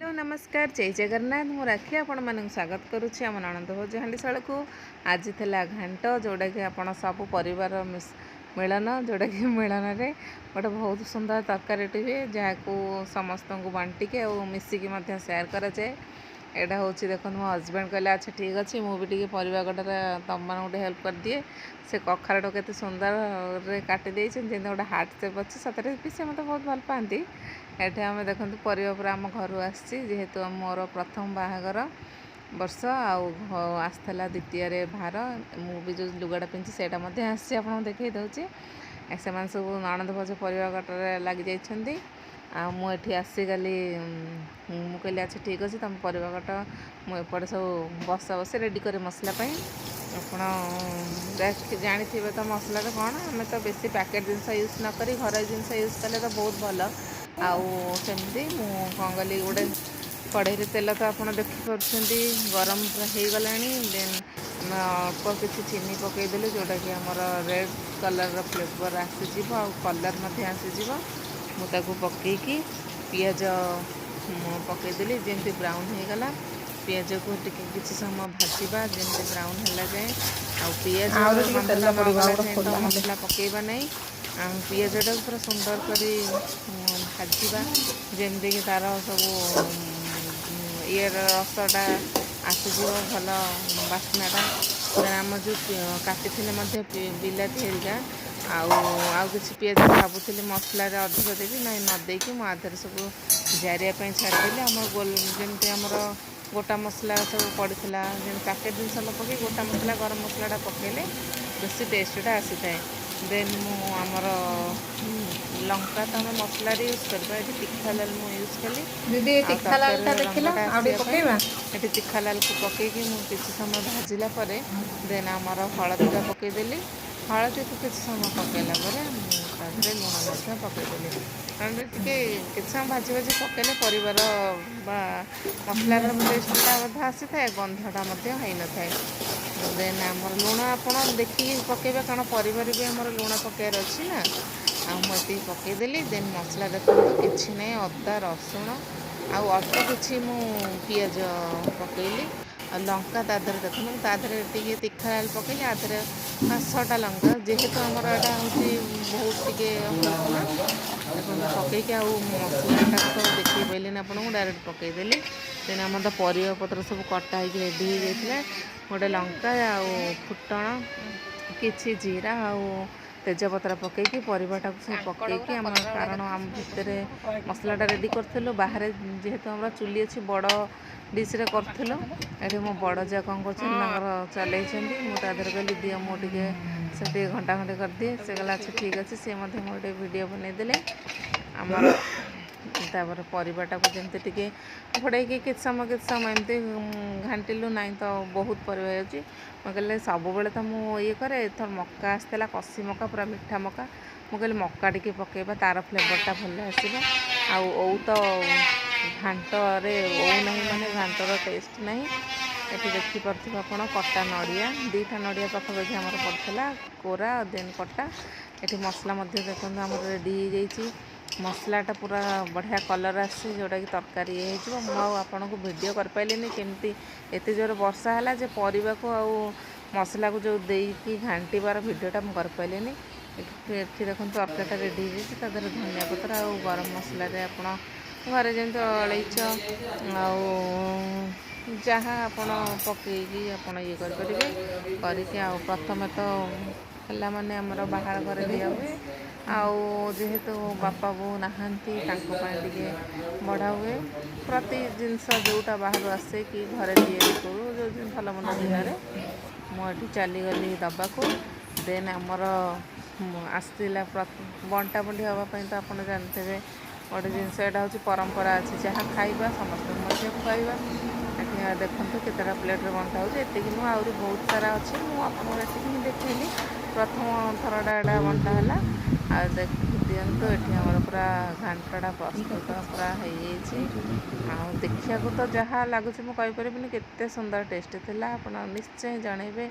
नमस्कार जय जगन्नाथ मु राखी आपण मानक स्वागत करुच्ची आम ननंद भोज हांडीशाल को आज थिला घांट जोड़ा कि आप सब परिवार मिलन जोड़ा कि मिलन में गोटे बहुत सुंदर तरकारी हुए जहाँ को समस्त को बांटिके और मिसिकी सेयार कराए। यहाँ हूँ देखो मो हजबैंड कहले अच्छा ठीक अच्छे मुझे परिवा कटार तुम मान गोटे हेल्प कर दिए से कखार के सुंदर काटी जमी गोटे हार्ट सेप अच्छे सतरे भी से मतलब बहुत भल पाती। ये आम देखो परिवा पूरा आम घर आसतु मोर प्रथम बाहागर वर्ष आसला द्वितीय भार मु भी जो लुगाटा पिंधि से आपको देखई दूसरी से सब ननंद भोज परिवा कटार लग जाइए। मुझे आसीगली मुझे अच्छा ठीक अच्छे तुम परिवा कट मुझे सब बसा बस रेडी करे मसला आप जानी तो मसला कौन आम तो बेसी पैकेट जिनस यूज नक घर जिनस यूज कले तो बहुत भल आमती कौन कली गोटे कड़े तेल तो आप देखिपुं गरम हो गला देन अल्प किसी चीनी पकईदेली जोटा कि आमर रेड कलर फ्लेवर आसीज कलर आसीज मुझे पकईकी पियाज पकईदेली जमी ब्राउन हो गला पियाज को किसी समय भाजवा जमी ब्राउन है जाए पियाज मसला पकईबा नहीं पियाजटा पूरा सुंदर कर भाजवा जमी कि तार सब ये रसटा आसीज भल बास्नाटा आम जो काटी बिलाती हेरिका आउ किसी पियाज भावुली मसला अधिक देवी ना नदेकी मु आधर सब जारियापाई छाड़देली आम गोल जमी आमर गोटा मसला सब पड़ा जमी पैकेट जिनस न पकई गोटा मसला गरम मसलाटा पकईले बेसी टेस्टा आसी थाए। देन मुझर लंका तो आम मसला यूज करवा ये तीखा लाल मुझे यूज कली ये तीखा लाल को पकईकी किसी समय भाजिला देन आमर हलदीटा पकईदेली हलदी को किसी समय पकईला लुण पकईदेली टे कि समय भाजी भाजी पकईले परिवार मसलार टेस्टा आसी था गंधटा हो न था। देन आमर लुण आप देखिए पकईबा कारण परिवार भी आमर लुण पकईर अच्छी ना मुझे पकईदेली देन मसला देखो कि ना अदा रसुण अल्प किसी मु पियाज पकईली लंका तादर देखो तादर टे तीखा लाल पकईली आदर 5-6टा लंका जेहेतु आमर यहाँ हूँ बहुत टे देखो पकईकि मसलाटा तो देखिए पारे आपको डायरेक्ट पकईदेली देन आम तो परिवा पत्र सब कटा हो रेडी हो जाता गोटे लंका फुटण किसी जीरा तेजपत्र पकईकि परिवाटा को सब पकईकि आम कारण आम भितर मसलाटा रेडी करूँ बाहर जेहेतु आम चुली अच्छी बड़ डिश्रे करूँ ये मो बड़ जा कौन कर चल मुझे कहली दिए मुझे से घंटा घंटे कर दिए से कहला अच्छा ठीक अच्छे सी गोटे वीडियो बनईदे आमर तापर परिवाटा को जमती टे घोड़े कि समय एमती घाटिलु ना तो बहुत परिवा होती कहले सब बेले तो मुझे करे एथर मक्का आसला कसी मक्का पूरा मीठा मक्का मुझे मक्का टी पकईबा तार फ्लेवरटा भल आसो तो घाटे ओ ना माने घाटर टेस्ट ना ये देखिपे आप कटा नड़िया 2टा नड़िया पाखापाखि आमर पड़ता कोरा देन कटा ये मसला देखते आम रेडी हो जाइए मसलाटा पूरा बढ़िया कलर आसी जोटा कि तरकारी ये आपन को वीडियो कर पाइलिनी केमती एत जोर वर्षा है जे परिवा को आउ मसला को जो देकी घांटार वीडियोटा मुझे कर पाइलिनी ये देखो तरकारीटा रेडी हो जाए धनिया पत्र आ गरम मसला आप घरे जमी अलैच जहाँ आपण पकईकी आप ये करके प्रथम तो है माने आमर बाहर घर दिया हुए जेहेतु बापा बो नहांती टे बढ़ा हुए प्रति जिनस जोटा बाहर आसे कि घर दिए करूँ जो भल मन दिन मुझे चलीगली दबा को देन आमर आसला बंटा बंटी हाँपाई तो आप जानते हैं गोटे जिनस यहाँ हूँ परंपरा अच्छी जहाँ खाइबा समस्त खुआइबा देखो केतटा प्लेट्रे बंटा हो नुह आहरी बहुत सारा अच्छे मुझे ही देखली प्रथम थरटा यहाँ बंटा है देखी दिंतु ये पूरा घांटाटा प्रस्तुत पूरा हो देखा तो जहाँ लगुच मुझे कहीपरि केते सुंदर टेस्ट थी आप निश्चय जनइबे।